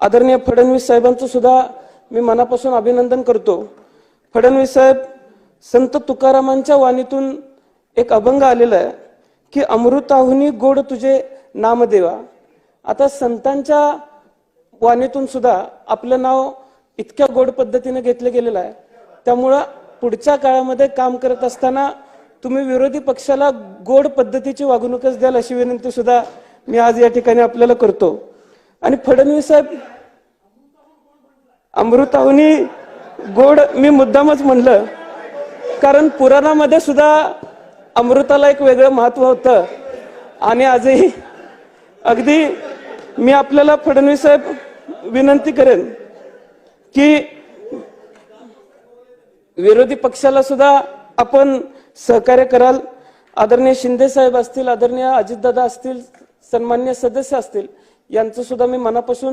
आदरणीय फडणवीस साहेबांचं सुद्धा मी मनापासून अभिनंदन करतो। फडणवीस साहेब, संत तुकारामांच्या वाणीतून एक अभंग आलेला आहे की अमृताहुनी गोड तुझे नामदेवा। आता संतांच्या वाणीतून सुद्धा आपलं नाव इतक्या गोड पद्धतीने घेतलं गेलेलं आहे, त्यामुळं पुढच्या काळामध्ये काम करत असताना तुम्ही विरोधी पक्षाला गोड पद्धतीची वागणूकच द्याल अशी विनंती सुद्धा मी आज या ठिकाणी आपल्याला करतो। आणि फडणवीस साहेब, अमृताहुनी गोड मी मुद्दामच म्हणलं कारण पुराणामध्ये सुद्धा अमृताला एक वेगळं महत्व होतं। आणि आजही अगदी मी आपल्याला फडणवीस साहेब विनंती करेन की विरोधी पक्षाला सुद्धा आपण सहकार्य कराल। आदरणीय शिंदे साहेब असतील, आदरणीय अजितदादा असतील, सन्मान्य सदस्य असतील, यांचं सुद्धा मी मनापासून